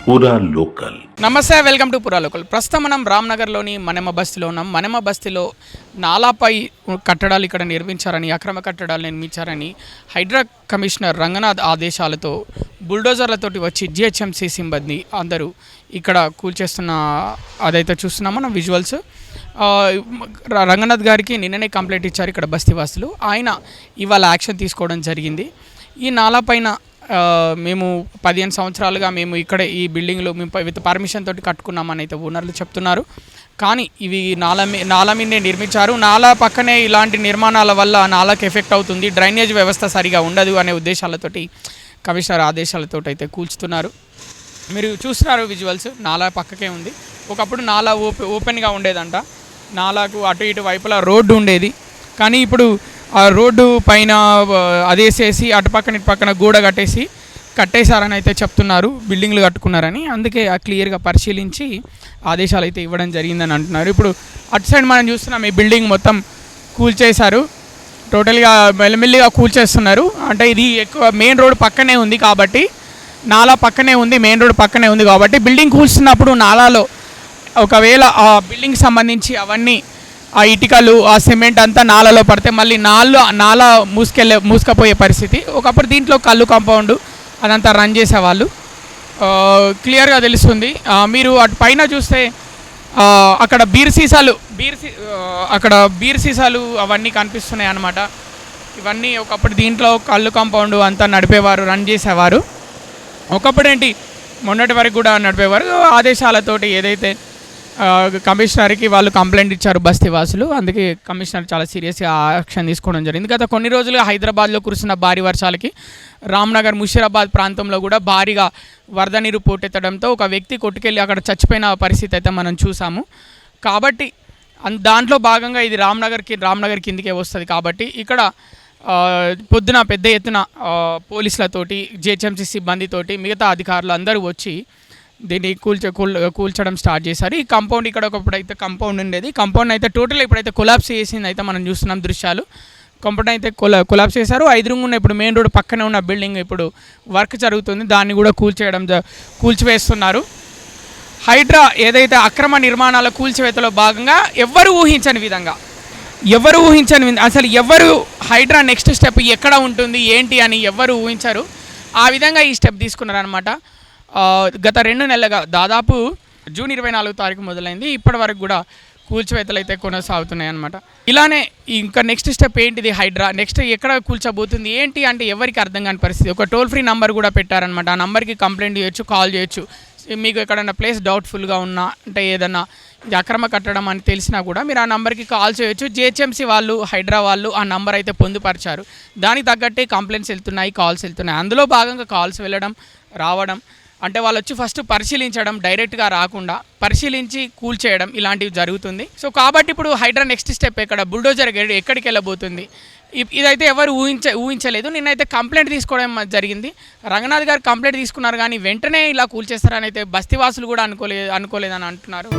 పూరా లోకల్. నమస్తే, welcome to పూరా లోకల్. ప్రస్తుతం మనం రామ్నగర్లోని మనమ బస్తీలో ఉన్నాం. మనమ బస్తీలో నాలాపై కట్టడాలు ఇక్కడ నిర్మించారని, అక్రమ కట్టడాలు నిర్మించారని హైడ్రా కమిషనర్ రంగనాథ్ ఆదేశాలతో బుల్డోజర్లతోటి వచ్చి జిహెచ్ఎంసీ సిబ్బంది అందరూ ఇక్కడ కూల్చేస్తున్న అదైతే చూస్తున్నాం మనం విజువల్స్. రంగనాథ్ గారికి నిన్ననే కంప్లైంట్ ఇచ్చారు ఇక్కడ బస్తీవాసులు. ఆయన ఇవాళ యాక్షన్ తీసుకోవడం జరిగింది. ఈ నాలా పైన మేము 15 సంవత్సరాలుగా మేము ఇక్కడ ఈ బిల్డింగ్లో మేము విత్ పర్మిషన్ తోటి కట్టుకున్నామని అయితే ఓనర్లు చెప్తున్నారు. కానీ ఇవి నాలా మీదే నిర్మించారు. నాలా పక్కనే ఇలాంటి నిర్మాణాల వల్ల నాలాకి ఎఫెక్ట్ అవుతుంది, డ్రైనేజ్ వ్యవస్థ సరిగా ఉండదు అనే ఉద్దేశాలతోటి కమిషనర్ ఆదేశాలతో అయితే కూల్చుతున్నారు. మీరు చూస్తున్నారు విజువల్స్, నాలా పక్కకే ఉంది. ఒకప్పుడు నాలా ఓపెన్గా ఉండేదంట. నాలాకు అటు ఇటు వైపులా రోడ్డు ఉండేది. కానీ ఇప్పుడు ఆ రోడ్డు పైన అదేసేసి అటు పక్కన ఇటు పక్కన గోడ కట్టేశారని అయితే చెప్తున్నారు. బిల్డింగ్లు కట్టుకున్నారని. అందుకే క్లియర్గా పరిశీలించి ఆదేశాలు అయితే ఇవ్వడం జరిగిందని అంటున్నారు. ఇప్పుడు అటు సైడ్ మనం చూస్తున్నాం, ఈ బిల్డింగ్ మొత్తం కూల్చేశారు. టోటల్గా మెల్లిమెల్లిగా కూల్చేస్తున్నారు. అంటే ఇది ఎక్కువ మెయిన్ రోడ్ పక్కనే ఉంది కాబట్టి, నాలా పక్కనే ఉంది, మెయిన్ రోడ్ పక్కనే ఉంది కాబట్టి బిల్డింగ్ కూల్చున్నప్పుడు నాలాలో ఒకవేళ ఆ బిల్డింగ్ సంబంధించి అవన్నీ ఆ ఇటుకలు ఆ సిమెంట్ అంతా నాలలో పడితే మళ్ళీ నాలా మూసుకపోయే పరిస్థితి. ఒకప్పుడు దీంట్లో కళ్ళు కాంపౌండ్ అదంతా రన్ చేసేవాళ్ళు, క్లియర్గా తెలుస్తుంది. మీరు అటు పైన చూస్తే అక్కడ బీర్ సీసాలు అవన్నీ కనిపిస్తున్నాయి అన్నమాట. ఇవన్నీ ఒకప్పుడు దీంట్లో కళ్ళు కాంపౌండ్ అంతా నడిపేవారు, రన్ చేసేవారు. ఒకప్పుడు ఏంటి మొన్నటి వరకు కూడా నడిపేవారు. ఆదేశాలతోటి ఏదైతే కమిషనర్కి వాళ్ళు కంప్లైంట్ ఇచ్చారు బస్తీవాసులు, అందుకే కమిషనర్ చాలా సీరియస్గా యాక్షన్ తీసుకోవడం జరిగింది. గత కొన్ని రోజులుగా హైదరాబాద్లో కురుస్తున్న భారీ వర్షాలకి రామ్నగర్ ముషీరాబాద్ ప్రాంతంలో కూడా భారీగా వరద నీరు పోటెత్తడంతో ఒక వ్యక్తి కొట్టుకెళ్ళి అక్కడ చచ్చిపోయిన పరిస్థితి అయితే మనం చూసాము. కాబట్టి దాంట్లో భాగంగా ఇది రామ్నగర్ కిందికే వస్తుంది. కాబట్టి ఇక్కడ పొద్దున పెద్ద ఎత్తున పోలీసులతోటి జిహెచ్ఎంసీ సిబ్బందితోటి మిగతా అధికారులు అందరూ వచ్చి దీన్ని కూల్చడం స్టార్ట్ చేశారు. ఈ కాంపౌండ్ ఇక్కడ ఒకప్పుడైతే కాంపౌండ్ ఉండేది. కాంపౌండ్ అయితే టోటల్ ఇప్పుడైతే కొలాప్స్ చేసింది అయితే మనం చూస్తున్నాం దృశ్యాలు. కాంపౌండ్ అయితే కొలాప్స్ చేశారు. ఎదురుగున్న ఇప్పుడు మెయిన్ రోడ్ పక్కనే ఉన్న బిల్డింగ్ ఇప్పుడు వర్క్ జరుగుతుంది, దాన్ని కూడా కూల్చివేస్తున్నారు. హైడ్రా ఏదైతే అక్రమ నిర్మాణాల కూల్చివేతలో భాగంగా ఎవరు ఊహించని అసలు ఎవరు హైడ్రా నెక్స్ట్ స్టెప్ ఎక్కడ ఉంటుంది ఏంటి అని ఎవరు ఊహించారు. ఆ విధంగా ఈ స్టెప్ తీసుకున్నారనమాట. గత 2 నెలలుగా దాదాపు జూన్ 24 తారీఖు మొదలైంది. ఇప్పటి వరకు కూడా కూల్చివేతలు అయితే కొనసాగుతున్నాయి అన్నమాట. ఇలానే ఇంకా నెక్స్ట్ స్టెప్ ఏంటిది, హైడ్రా నెక్స్ట్ ఎక్కడ కూల్చబోతుంది ఏంటి అంటే ఎవరికి అర్థం కాని పరిస్థితి. ఒక టోల్ ఫ్రీ నెంబర్ కూడా పెట్టారనమాట. ఆ నెంబర్కి కంప్లైంట్ చేయొచ్చు, కాల్ చేయొచ్చు. మీకు ఎక్కడైనా ప్లేస్ డౌట్ఫుల్గా ఉన్నా అంటే ఏదన్నా ఇది అక్రమ కట్టడం అని తెలిసినా కూడా మీరు ఆ నెంబర్కి కాల్ చేయొచ్చు. జిహెచ్ఎంసీ వాళ్ళు, హైడ్రా వాళ్ళు ఆ నెంబర్ అయితే పొందుపరిచారు. దానికి తగ్గట్టే కంప్లైంట్స్ వెళ్తున్నాయి, కాల్స్ వెళ్తున్నాయి. అందులో భాగంగా కాల్స్ వెళ్ళడం రావడం అంటే వాళ్ళు వచ్చి ఫస్ట్ పరిశీలించడం, డైరెక్ట్గా రాకుండా పరిశీలించి కూల్చేయడం ఇలాంటివి జరుగుతుంది. సో కాబట్టి ఇప్పుడు హైడ్రా నెక్స్ట్ స్టెప్ ఎక్కడ, బుల్డోజర్ ఎక్కడికి వెళ్ళబోతుంది, ఇదైతే ఎవరు ఊహించలేదు. నిన్నైతే కంప్లైంట్ తీసుకోవడం జరిగింది. రంగనాథ్ గారు కంప్లైంట్ తీసుకున్నారు, కానీ వెంటనే ఇలా కూల్చేస్తారని అయితే బస్తీవాసులు కూడా అనుకోలేదని అంటున్నారు.